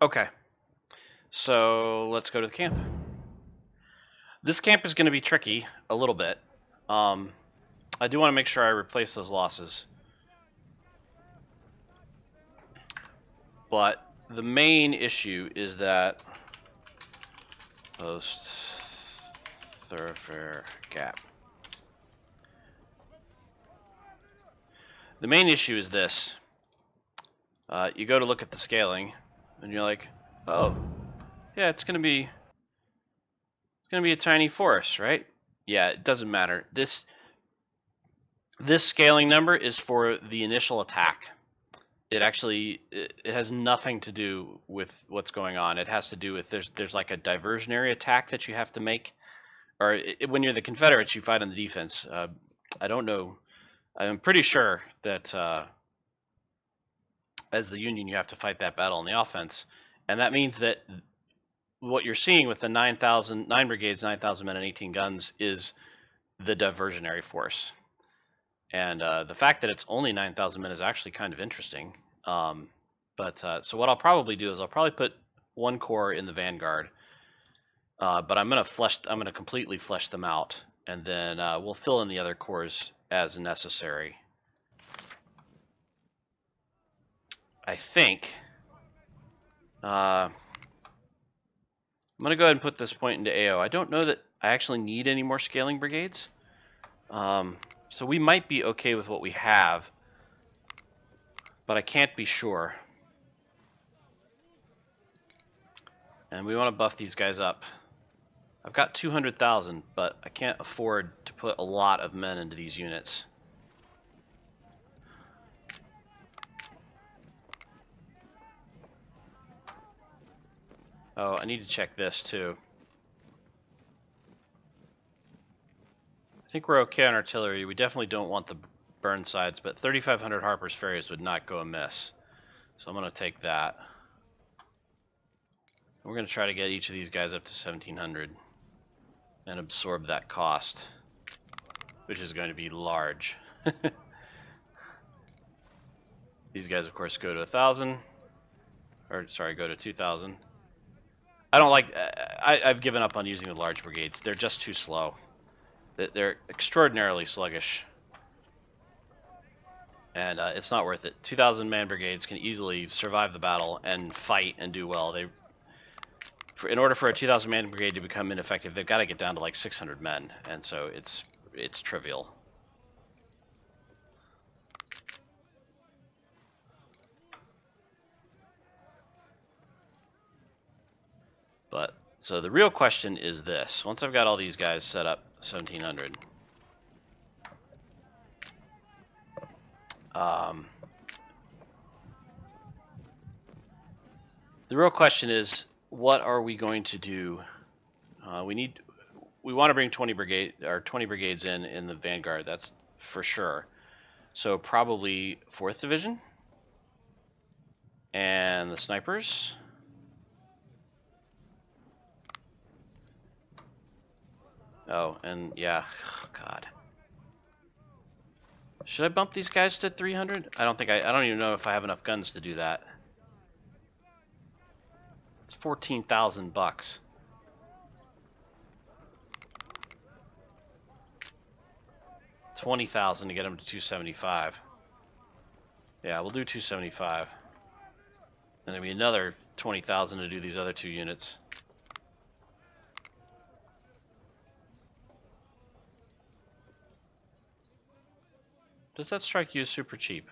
Okay, so let's go to the camp. This camp is going to be tricky a little bit. I do want to make sure I replace those losses. But the main issue is that post thoroughfare gap. The main issue is this. You go to look at the scaling, and you're like, oh, yeah, it's gonna be a tiny forest, right? Yeah, it doesn't matter. This scaling number is for the initial attack. It has nothing to do with what's going on. It has to do with there's like a diversionary attack that you have to make, or when you're the Confederates, you fight on the defense. I don't know. I'm pretty sure that as the Union, you have to fight that battle on the offense, and that means that what you're seeing with the 9 brigades, 9,000 men, and 18 guns is the diversionary force. And the fact that it's only 9,000 men is actually kind of interesting. So what I'll probably do is I'll probably put one corps in the vanguard, but I'm gonna completely flesh them out, and then we'll fill in the other corps as necessary. I think. I'm gonna go ahead and put this point into AO. I don't know that I actually need any more scaling brigades. So we might be okay with what we have, but I can't be sure. And we want to buff these guys up. I've got 200,000, but I can't afford to put a lot of men into these units. Oh, I need to check this too. I think we're okay on artillery. We definitely don't want the Burnsides, but 3,500 Harper's Ferries would not go amiss. So I'm going to take that. We're going to try to get each of these guys up to 1,700 and absorb that cost, which is going to be large. These guys, of course, go to 1,000. Or, sorry, go to 2,000. I don't like... I've given up on using the large brigades. They're just too slow. They're extraordinarily sluggish. And it's not worth it. 2,000 man brigades can easily survive the battle and fight and do well. In order for a 2,000 man brigade to become ineffective, they've got to get down to like 600 men, and so it's trivial. But so the real question is this: once I've got all these guys set up 1,700, the real question is, what are we going to do? We want to bring 20 brigades in the vanguard. That's for sure. So probably 4th Division and the snipers. Oh, and yeah, oh, God. Should I bump these guys to 300? I don't even know if I have enough guns to do that. It's 14,000 bucks. $20,000 to get them to 275. Yeah, we'll do 275. And there'll be another 20,000 to do these other two units. Does that strike you as super cheap?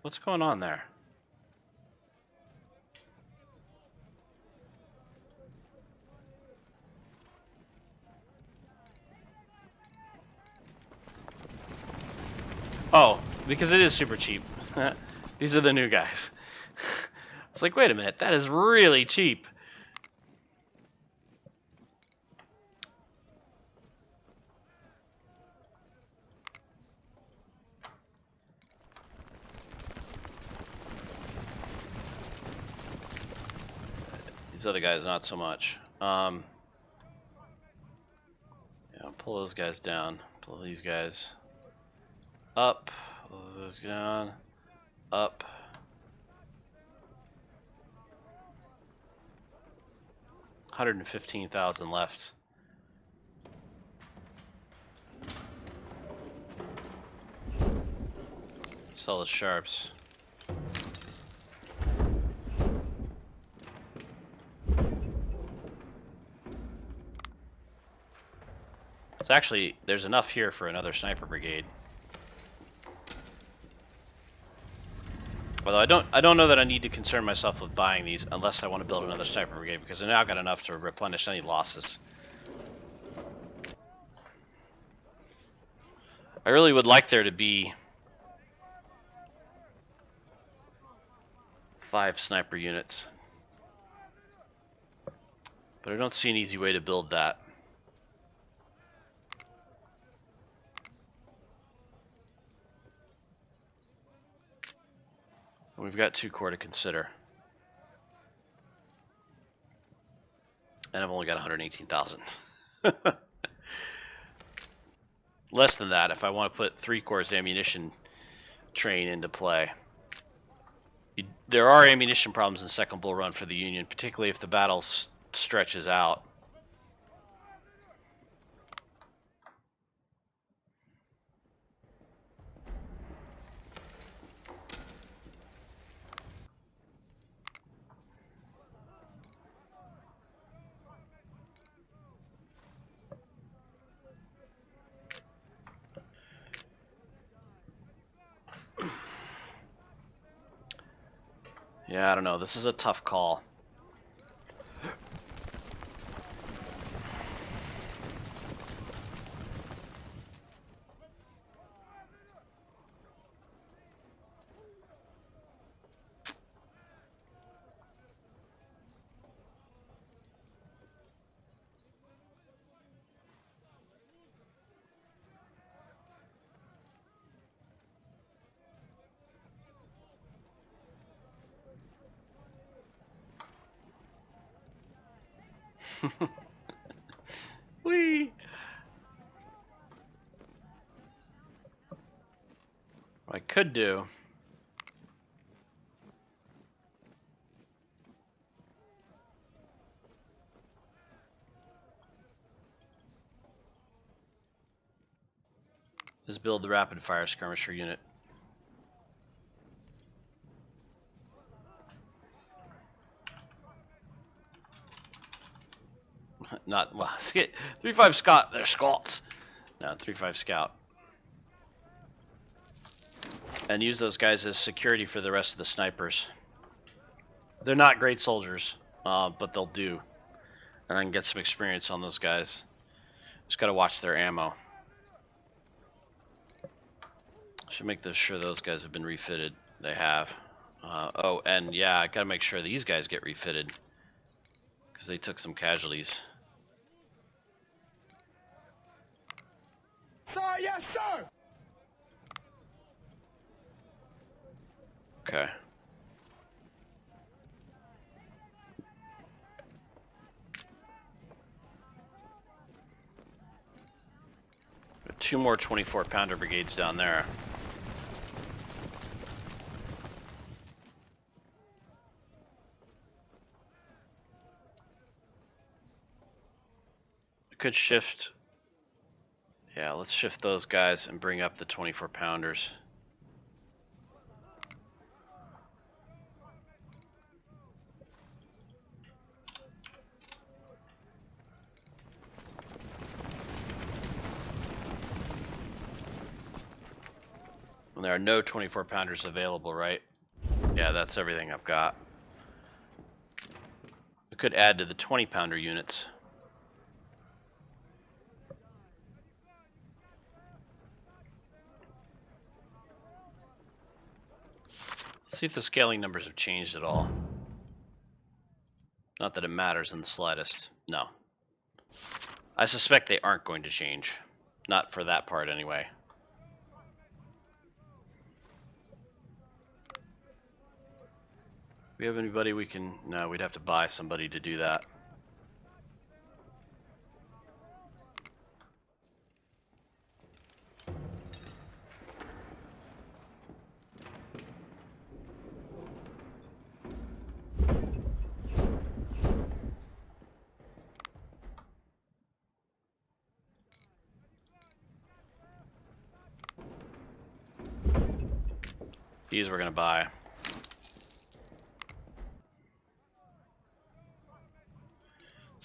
What's going on there? Oh, because it is super cheap. These are the new guys. It's like, wait a minute, that is really cheap. These other guys, not so much. Yeah, pull those guys down. Pull these guys up. Pull those down. Up. 115,000 left. Sell the sharps. It's actually, there's enough here for another sniper brigade. Although I don't know that I need to concern myself with buying these unless I want to build another sniper brigade, because I now got enough to replenish any losses. I really would like there to be 5 sniper units, but I don't see an easy way to build that. We've got 2 corps to consider. And I've only got 118,000. Less than that if I want to put 3 corps ammunition train into play. There are ammunition problems in Second Bull Run for the Union, particularly if the battle stretches out. Yeah, I don't know. This is a tough call. Whee! What I could do is build the rapid fire skirmisher unit. Not, well, 3-5 Scott, they're Scots. No, 3-5 Scout. And use those guys as security for the rest of the snipers. They're not great soldiers, but they'll do. And I can get some experience on those guys. Just gotta watch their ammo. Should make sure those guys have been refitted. They have. Oh, and yeah, I gotta make sure these guys get refitted, because they took some casualties. Sir, yes, sir! Okay. Got 2 more 24-pounder brigades down there. I could shift. Yeah, let's shift those guys and bring up the 24-pounders. And there are no 24-pounders available, right? Yeah, that's everything I've got. I could add to the 20-pounder units. Let's see if the scaling numbers have changed at all. Not that it matters in the slightest. No. I suspect they aren't going to change. Not for that part, anyway. We have anybody we can... No, we'd have to buy somebody to do that. These we're gonna buy.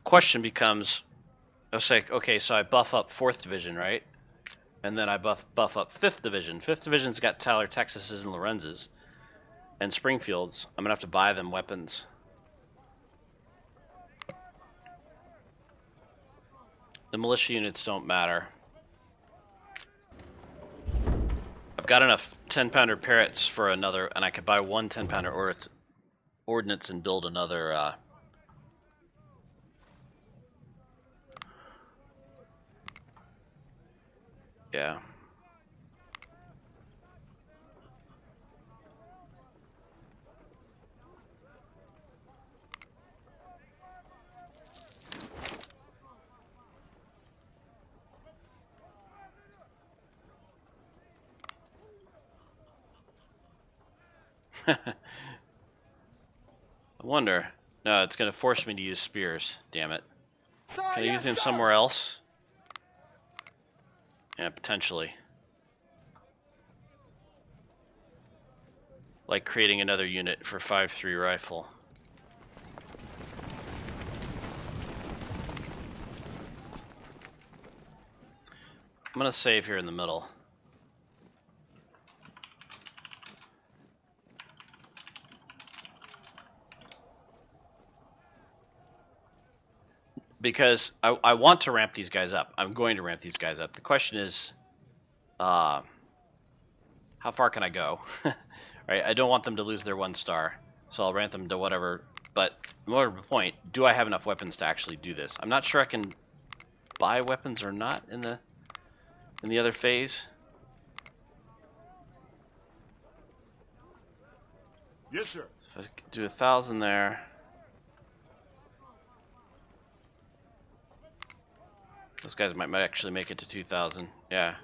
Question becomes, let's say, okay, so I buff up 4th Division, right? And then I buff up 5th Division. 5th Division's got Tyler, Texas's, and Lorenz's, and Springfield's. I'm gonna have to buy them weapons. The militia units don't matter. I've got enough 10-pounder Parrots for another, and I could buy one 10-pounder ordnance and build another. Yeah. I wonder. No, it's going to force me to use spears. Damn it. Can I use them somewhere else? Yeah, potentially. Like creating another unit for 5.3 rifle. I'm going to save here in the middle. Because I want to ramp these guys up. I'm going to ramp these guys up. The question is, how far can I go? Right? I don't want them to lose their 1 star, so I'll ramp them to whatever. But more to the point, do I have enough weapons to actually do this? I'm not sure I can buy weapons or not in the other phase. Yes, sir. If I do 1,000 there. Those guys might actually make it to 2,000. Yeah.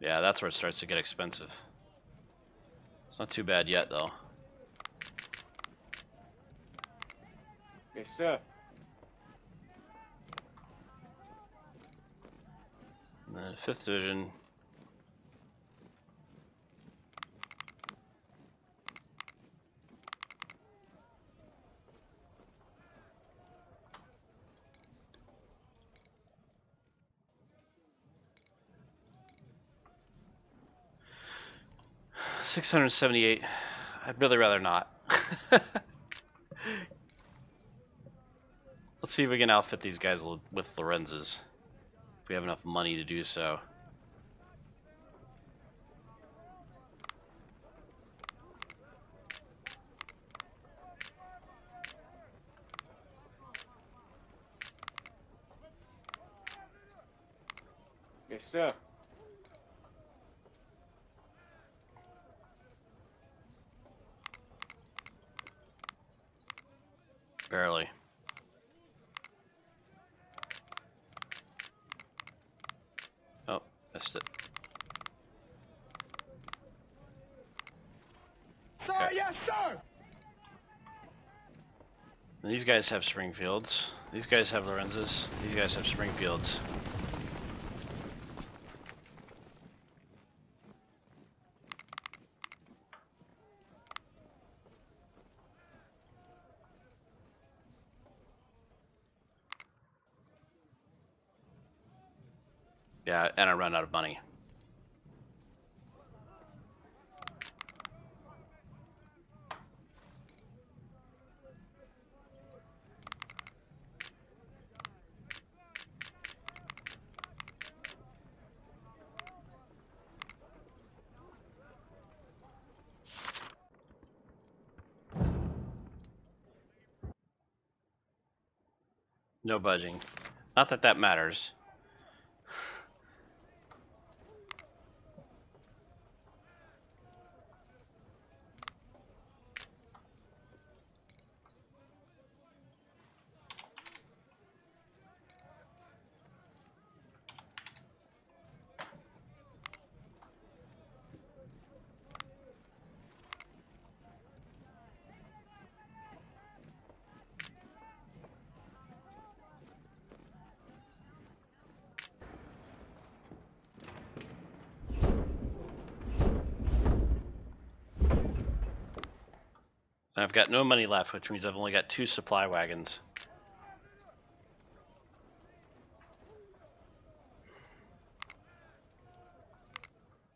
Yeah, that's where it starts to get expensive. It's not too bad yet, though. Yes, sir. And then 5th Division. $678. I'd really rather not. Let's see if we can outfit these guys with Lorenz's. If we have enough money to do so. Yes, sir. Barely. Oh, missed it. Sir, Okay. yes, sir. These guys have Springfields. These guys have Lorenz's. These guys have Springfields. Yeah, and I run out of money. No budging. Not that that matters. And I've got no money left, which means I've only got 2 supply wagons.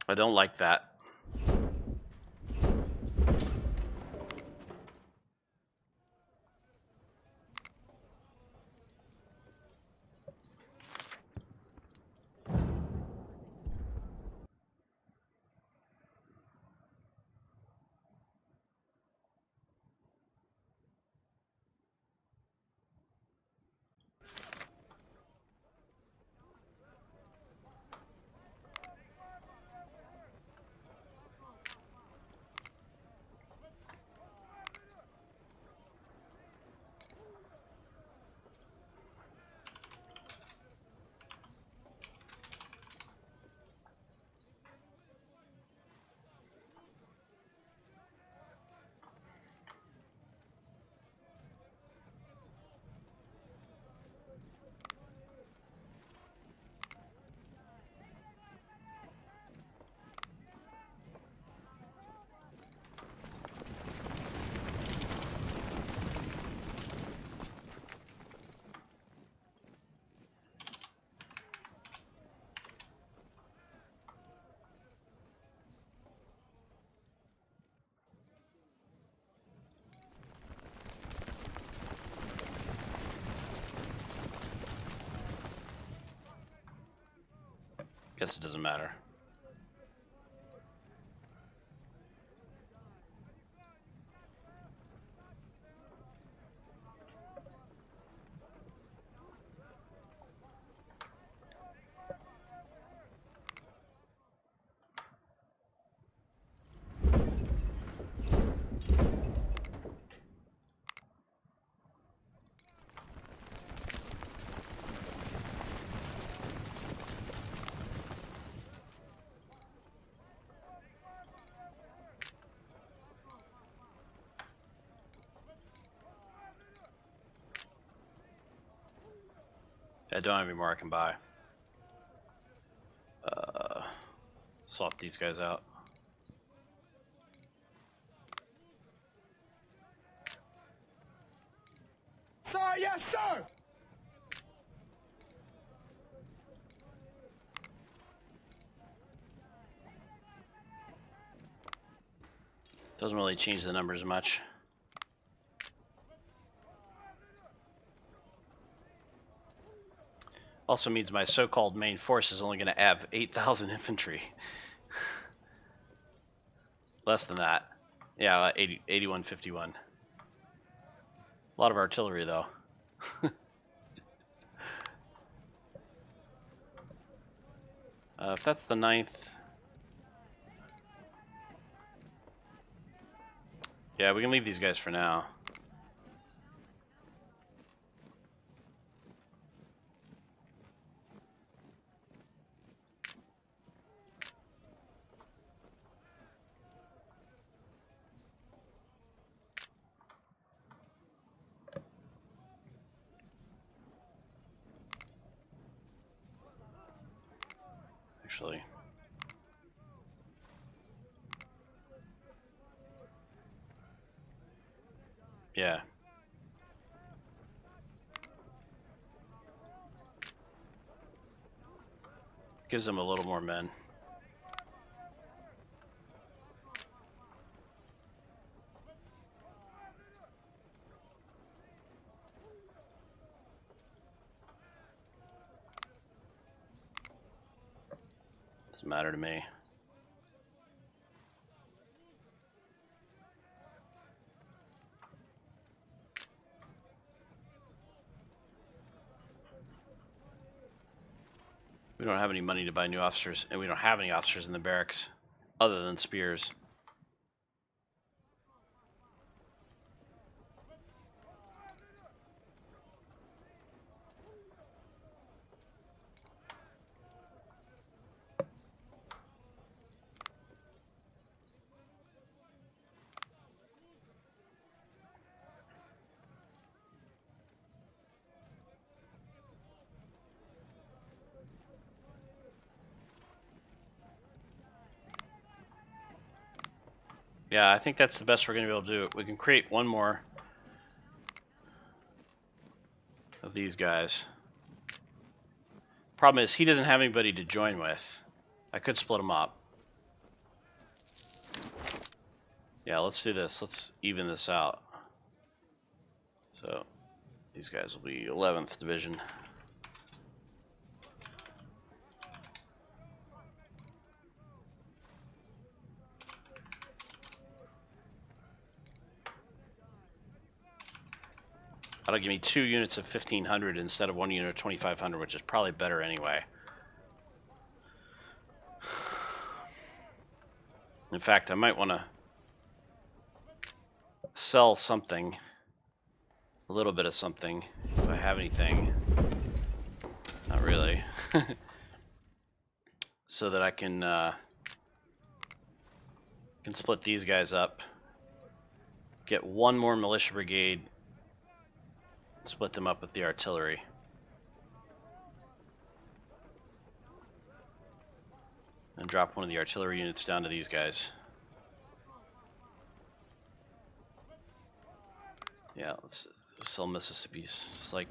I don't like that. Guess it doesn't matter. I don't have any more I can buy. Swap these guys out. Sir, yes, sir! Doesn't really change the numbers much. Also means my so-called main force is only going to have 8,000 infantry. Less than that. Yeah, 8151. A lot of artillery, though. If that's the 9th... Yeah, we can leave these guys for now. Actually... Yeah. Gives them a little more men. Doesn't matter to me. We don't have any money to buy new officers, and we don't have any officers in the barracks other than spears. Yeah, I think that's the best we're going to be able to do. We can create one more of these guys. Problem is, he doesn't have anybody to join with. I could split them up. Yeah, let's do this. Let's even this out. So, these guys will be 11th Division. That'll give me 2 units of 1,500 instead of 1 unit of 2,500, which is probably better anyway. In fact, I might want to sell something, a little bit of something, if I have anything. Not really. So that I can split these guys up, get one more militia brigade, split them up with the artillery. And drop one of the artillery units down to these guys. Yeah, let's sell Mississippi's. It's like...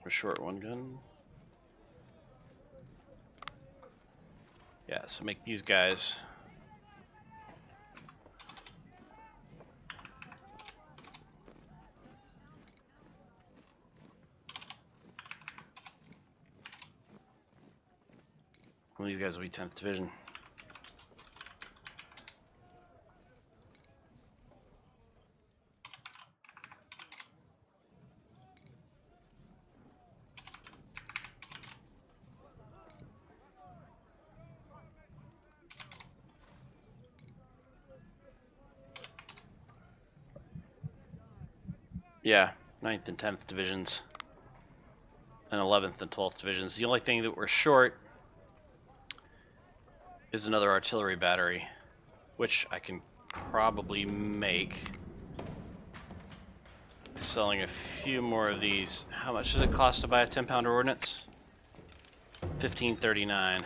a short one gun. Yeah, so make these guys well, these guys will be 10th Division. Yeah, 9th and 10th Divisions. And 11th and 12th Divisions. The only thing that we're short is another artillery battery, which I can probably make. Selling a few more of these. How much does it cost to buy a 10-pounder ordnance? $15.39.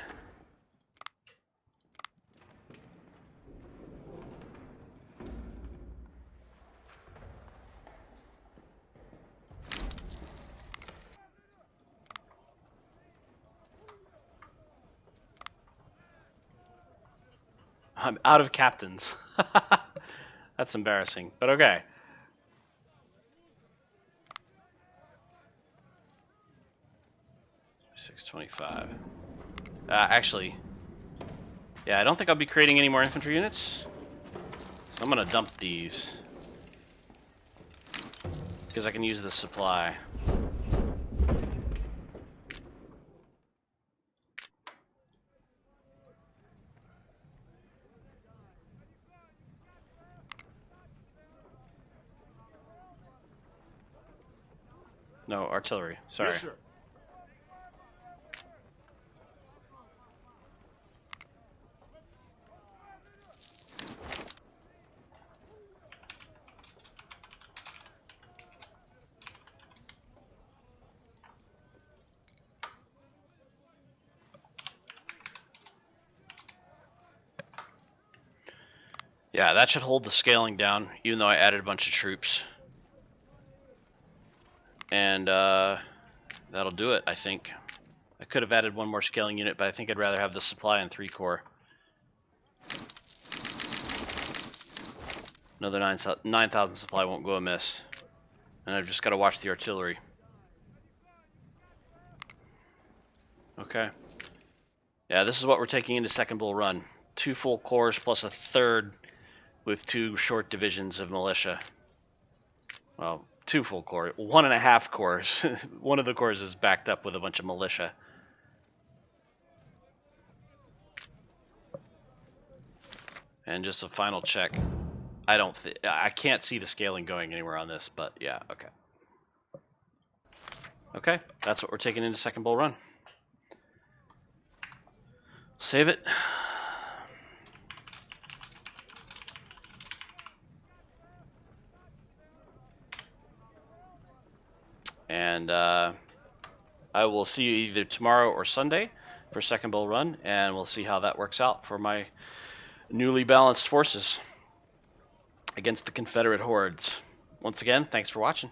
I'm out of captains. That's embarrassing, but okay. $625. Actually, yeah, I don't think I'll be creating any more infantry units. So I'm gonna dump these because I can use the supply. No, artillery. Sorry. Yes, sir. Yeah, that should hold the scaling down, even though I added a bunch of troops. And that'll do it, I think. I could have added one more scaling unit, but I think I'd rather have the supply in 3 corps. Another 9,000 supply won't go amiss. And I've just got to watch the artillery. Okay. Yeah, this is what we're taking into Second Bull Run. 2 full corps plus a third with 2 short divisions of militia. Well, 2 full corps. 1.5 corps. One of the corps is backed up with a bunch of militia. And just a final check. I can't see the scaling going anywhere on this, but yeah, okay. Okay, that's what we're taking into second bull run. Save it. And I will see you either tomorrow or Sunday for second bull run, and we'll see how that works out for my newly balanced forces against the Confederate hordes. Once again, thanks for watching.